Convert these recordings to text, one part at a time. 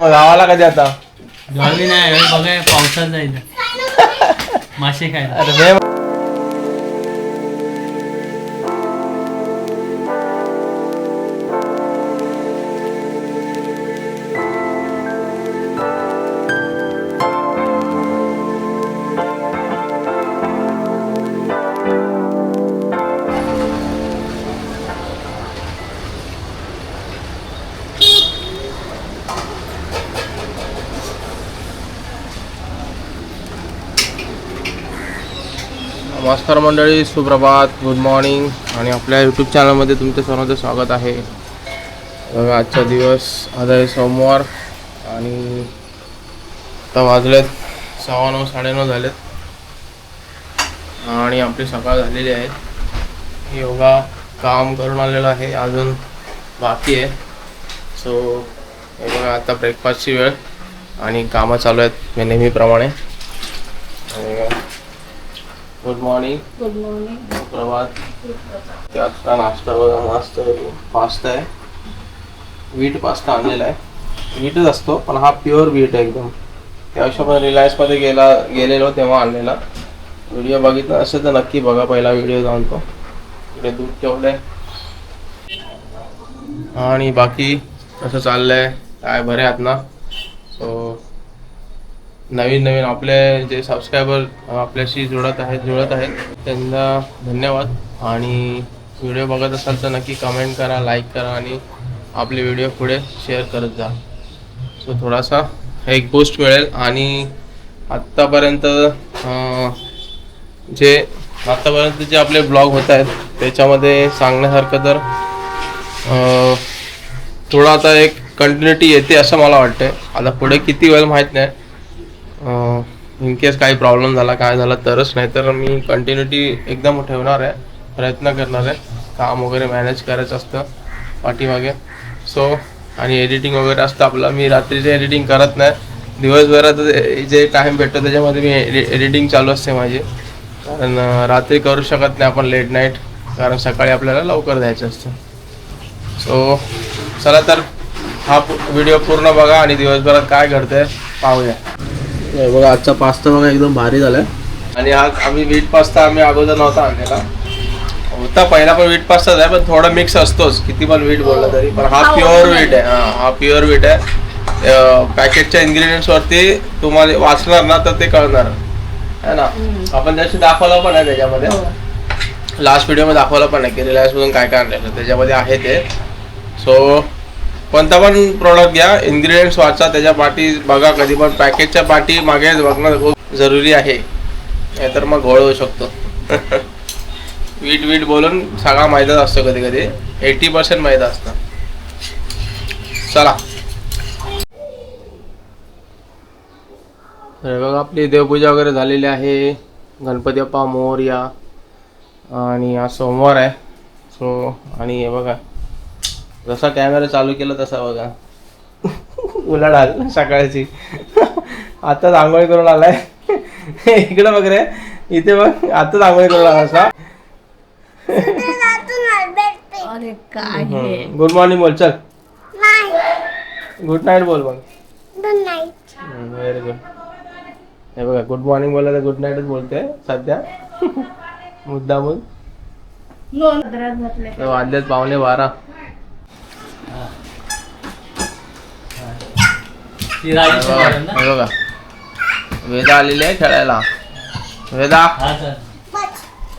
गावाला कधी आता गावी नाही बघा पावसात जायचं मासे खायला. अरे नमस्कार मंडळी, सुप्रभात, गुड मॉर्निंग आणि आपल्या यूट्यूब चॅनलमध्ये तुमचं सर्वांचं स्वागत आहे. आजचा दिवस आज आहे सोमवार आणि आता वाजलेत 9:15 9:30 झालेत आणि आपली सकाळ झालेली आहे. योगा काम करून आलेलं आहे, अजून बाकी आहे. सो हे बघा आता ब्रेकफास्टची वेळ आणि कामं चालू आहेत नेहमीप्रमाणे. Good morning. Good morning. Prabhat. त्याचा नाश्ता बघा मस्त पास्ता आहे, व्हीट पास्ता आणलेला आहे. व्हीटच असतो पण हा प्युअर व्हीट आहे एकदम. त्यापेक्षा आपण रिलायन्समध्ये गेलेलो तेव्हा आणलेला. व्हिडिओ बघितला असेल तर नक्की बघा, पहिला व्हिडिओ जाऊन तो. इकडे दूध ठेवलंय आणि बाकी कसं चाललंय काय बरे आहात ना. सो नवीन आपले जे सबस्क्रायबर आपल्याशी जुळत आहेत त्यांना धन्यवाद. आणि व्हिडिओ बघत असाल तर नक्की कमेंट करा, लाईक करा आणि आपले व्हिडिओ पुढे शेअर करत जा. सो थोडासा एक बूस्ट मिळेल. आणि आत्तापर्यंत जे आपले ब्लॉग होत आहेत त्याच्यामध्ये सांगण्यासारखं तर थोडा आता एक कंटिन्युटी येते असं मला वाटतं. आता पुढे किती वेळ माहीत नाही, इन केस काही प्रॉब्लेम झाला काय झाला तरच, नाही तर मी कंटिन्युटी एकदम ठेवणार आहे, प्रयत्न करणार आहे. काम वगैरे मॅनेज करायचं असतं पाठीमागे. सो आणि एडिटिंग वगैरे असतं आपलं. मी रात्रीचे एडिटिंग करत नाही, दिवसभरात जे टाईम भेटतो त्याच्यामध्ये मी एडिटिंग चालू असते माझी. कारण रात्री करू शकत नाही आपण लेट नाईट, कारण सकाळी आपल्याला लवकर जायचं असतं. सो चला तर हा व्हिडिओ पूर्ण बघा आणि दिवसभरात काय घडतंय पाहूया. बघा आजचा पास्ता बघा एकदम भारी झालाय. आणि हा आम्ही व्हीट पास्ता अगोदर नव्हता आणलेला, होता पहिला पण व्हीट पास्ताच आहे पण थोडा मिक्स असतोच किती पण व्हीट बोलला तरी. पण हा प्युअर व्हीट आहे. हा प्युअर व्हीट आहे. पॅकेटच्या इन्ग्रेडियंट्स वरती तुम्हाला वाचणार ना तर ते कळणार आहे ना. आपण त्याशी दाखवलं पण आहे त्याच्यामध्ये, लास्ट व्हिडिओमध्ये दाखवलं पण आहे की रिलायन्स मधून काय काय आणलं त्याच्यामध्ये आहे ते. सो कोणता पण प्रोडक्ट घ्या, इन्ग्रेडियंट्स वाचा, त्याच्या पाठी बघा. कधी पण पॅकेजच्या पाठी मागे बघणं खूप जरुरी आहे, नाहीतर मग घोळ होऊ शकतो. वीट बोलून सगळा मैदाच असतो, कधी 80% मैदा असतं. चला बघा आपली देवपूजा वगैरे झालेली आहे. गणपती बाप्पा मोरया. आणि आज सोमवार आहे. सो आणि हे बघा जसा कॅमेरा चालू केला तसा बघा उलाढ आली सकाळची. आताच आंघोळी करून आलाय. इकडे बघ रे, इथे बघ आताच आंघोळी करून आला असा. अरे काय गुड मॉर्निंग बोल, चल. गुड नाईट बोल मग. Very good. हे बघा गुड मॉर्निंग बोलला तर गुड नाईटच बोलते सध्या मुद्दा बोल. वाजलेत 11:15. बघा वेदा आलेली आहे खेळायला. वेदा,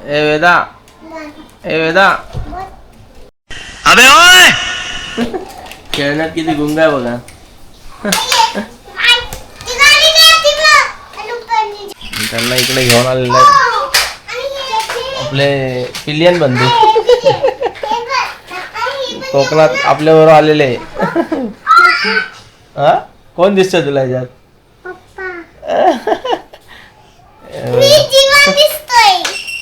ए वेदा, ए वेदा, अबे ओय खेळण्यात किती गुंग आहे बघा. त्यांना इकडे घेऊन आलेले आहेत आपले पिलियन बंधू. कोकणात आपल्याबरोबर आलेले. हा कोण दिसतंय तुला याच्यात?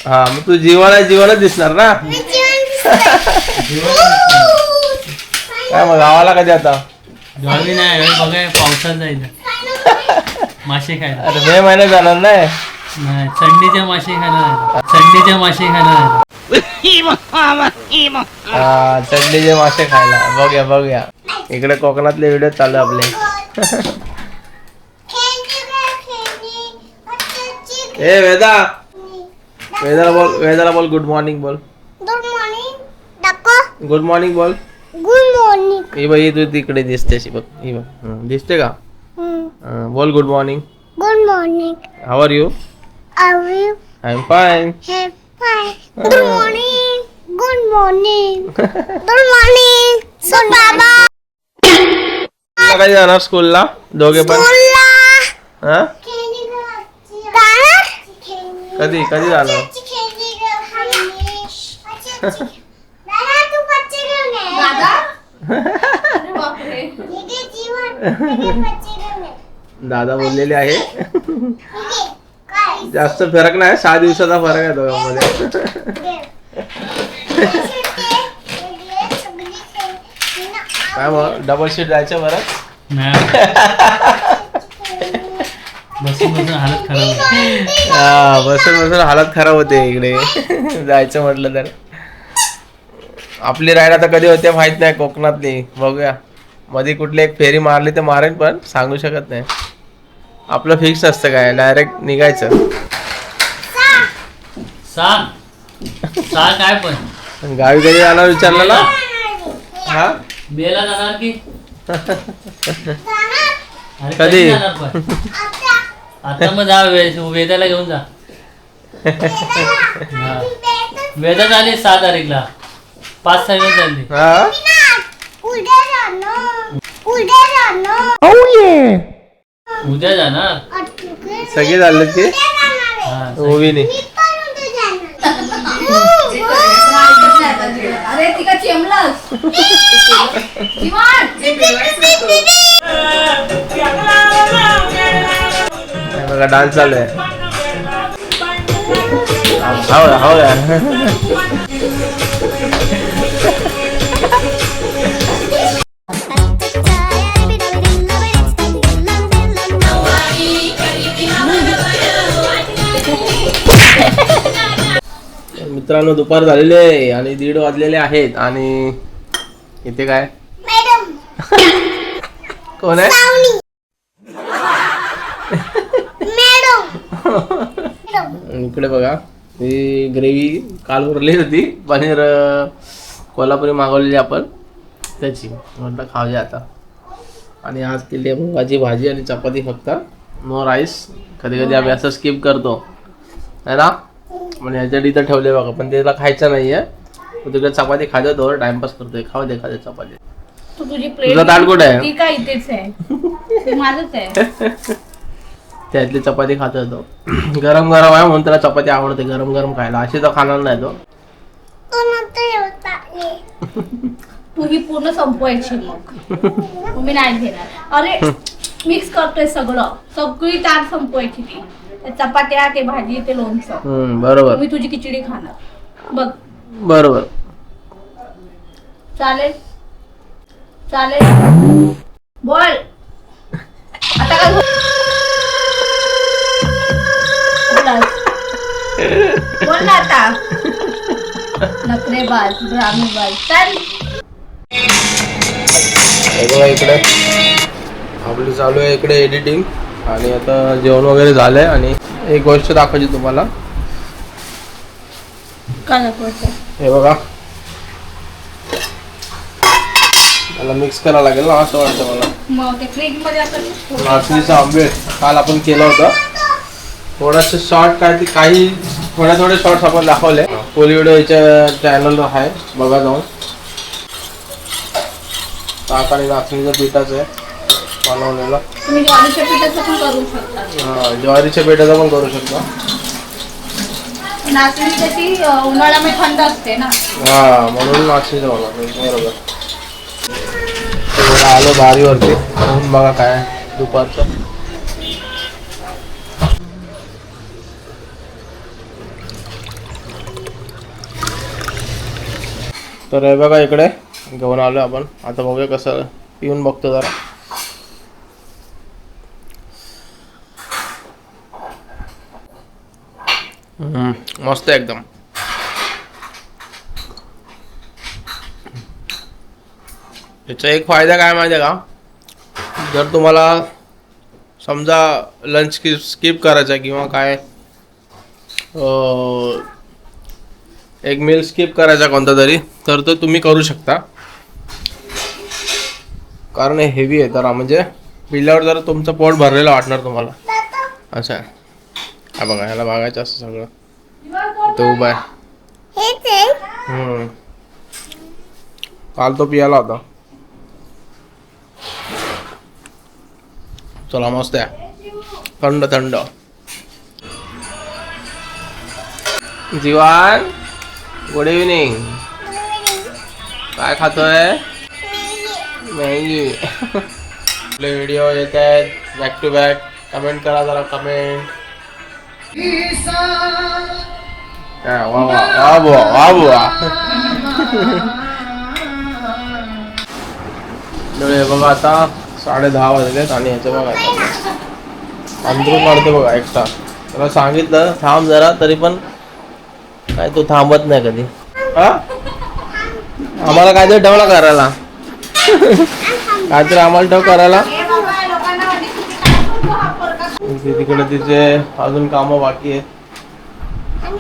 हा मग तू जीवाला दिसणार ना. काय मग गावाला कधी आता? गावी नाही बघा पावसात जायचं मासे खायला. अरे मे महिन्यात जाणार नाही, नाही संडेच्या मासे खायला संडेच्या मासे खायला चटणीचे मासे खायला. बघूया बघूया, इकडे कोकणातले व्हिडिओ चालू आहे आपले. ए वेदा, वेदाला बोल गुड मॉर्निंग बोल. गुड मॉर्निंग दाखव. गुड मॉर्निंग बोल. Good morning. ही बाई तू तिकडे दिसते अशी बघ. ही बघ दिसते का? बोल good morning. Good morning. How are you? Are you? I am fine. हे फाय. Good morning. Good morning. Good morning. So बाबा कधी जाणार स्कूलला दोघे पण? स्कूलला हा? जाणार? कधी कधी जाणार? दादा तू बच्चे घेऊन ये. दादा अरे बापरे. ये जीवन बच्चे घेऊन ये. दादा बोललेले आहे. काय? जास्त फरक नाही, 6 दिवसाचा फरक आहे दोघांमध्ये. काय मग डबल शीट जायचं बरं? नाही बसून बसून हालत खराब होती. हा, बसून बसून हालत खराब होते इकडे. जायचं म्हटलं तर आपली राईड आता कधी होते माहित नाही कोकणातली. बघूया, मध्ये कुठली एक फेरी मारली तर मारेन, पण सांगू शकत नाही. आपलं फिक्स असतं काय, डायरेक्ट निघायचं. सा काय पण गावी कधी जाणार विचारलं ना? हा बेला जाणार की अरे कधी? जाणार पण आता मग जा वेदाला घेऊन जा. हा. वेदा झाली 6 तारीखला, 5 तारीख झाली. हा उद्या जाणार. उद्या जाणार. उद्या जाणार. सगळे झाले की हा ओवीने. अरे तिका चेमलास. बघा डान्स चालू आहे. हो मित्रांनो, दुपार झालेली आहे आणि 1:30 वाजलेले आहेत. आणि इथे काय मॅडम कोण आहे? इकडे बघा, ही ग्रेव्ही काल उरली होती, पनीर कोल्हापुरी मागवलेली आपण, त्याची म्हटलं खाऊया आता. आणि आज केली आहे मुगाची भाजी आणि चपाती फक्त, नो राईस. कधी कधी आम्ही असं स्किप करतो है ना, म्हणजे ह्याच्यात इथं ठेवले बघा, पण त्याला खायचं नाहीये. तिकडे चपाती खायचं, दोन टाइमपास करतोय. खाऊ दे खाते चपाती. तुझी तुझा ताट कुठे आहे? ती काय इथेच आहे. ते माझंच आहे. त्यातली चपाती खात होतो. गरम गरम आहे म्हणून त्याला चपाती आवडते, गरम गरम खायला. अशी तर खाणार नाही तो. तू ही पूर्ण संपवायची मग मी नाही घेणार. अरे मिक्स करतोय सगळं, सगळी ताट संपवायची ती. ते चपात्या, ते भाजी, ते लोणचं. बरोबर मी तुझी खिचडी खाणार बघ. बरोबर चालेल चालेल. बोल आता काय बोल ना आता. नखरेबाज ब्राह्मीबाज चल. बघा इकडे आपली चालू आहे इकडे एडिटिंग. आणि आता जेवण वगैरे झालंय. आणि एक गोष्ट दाखवायची तुम्हाला. काय दाखवायचं? हे बघा, त्याला मिक्स करावं लागेल ना असं वाटतं मला. मग ते फ्रीज मध्ये असं नाचणीचा आंबे काल आपण केलं होतं. थोडंसं शॉर्ट काही थोडे शॉर्ट्स आपण दाखवले. फुल व्हिडिओ याच्या चॅनलवर आहे, बघा जाऊन. ताक आणि नाचणीच्या पिठाचं आहे बनवलेलं. तुम्ही ज्वारीच्या पिठाचं पण करू शकता. हा, ज्वारीच्या पिठाचं पण करू शकता. नाचणी त्याची उन्हाळ्यामध्ये थंड असते ना. हा, म्हणून नाचणीचं बनवलं. बरोबर. आलो बारीवरती. ऊन बघा काय दुपारचं. तर हे बघा इकडे घेऊन आलो आपण. आता बघूया कसं पिऊन बघतो जरा. मस्त आहे एकदम. याचा एक फायदा काय माहिती आहे का, जर तुम्हाला समजा लंच स्किप करायचा किंवा काय एक मील स्किप करायचा कोणता तरी, तर तो तुम्ही करू शकता. कारण हे हेवी आहे तर म्हणजे पिल्यावर जरा तुमचं पोट भरलेलं वाटणार तुम्हाला. असं आहे. हा बघा, ह्याला बघायचं असं सगळं तो उभा आहे. काल तो पियाला होता. चला मस्त आहे, थंड थंड. जीवान गुड इव्हनिंग. काय खातोय? मॅगी. आपले व्हिडिओ येत आहेत बॅक टू बॅक. कमेंट करा जरा, कमेंट. वा वा वा बुवा, वा बुवा. बघा आता 10:30 वाजलेत आणि ह्याचं बघा अंदरून काढतो बघा एक्स्ट्रा. त्याला सांगितलं थांब जरा, तरी पण काय तो थांबत नाही कधी. हा, आम्हाला काहीतरी ठेवला करायला. काहीतरी आम्हाला ठेव करायला. तिकडे तिचे अजून कामं बाकी आहे.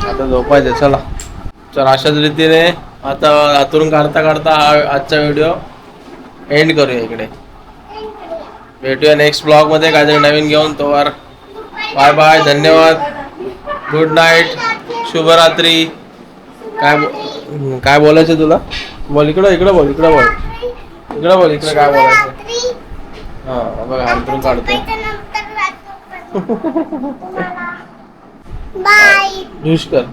आता झोपायचे. चला तर अशाच रीतीने आता आतून काढता काढता हा आजचा व्हिडिओ एंड करूया इकडे. भेटूया नेक्स्ट ब्लॉग मध्ये काहीतरी नवीन घेऊन. तोवर बाय बाय, धन्यवाद, गुड नाईट, शुभरात्री. काय बोलायचं तुला? बोल इकडं, इकडं बोल, इकडं बोल, इकडं बोल, इकडं काय बोलायचं. हा बघा अंतरून काढतो. बाय. कर.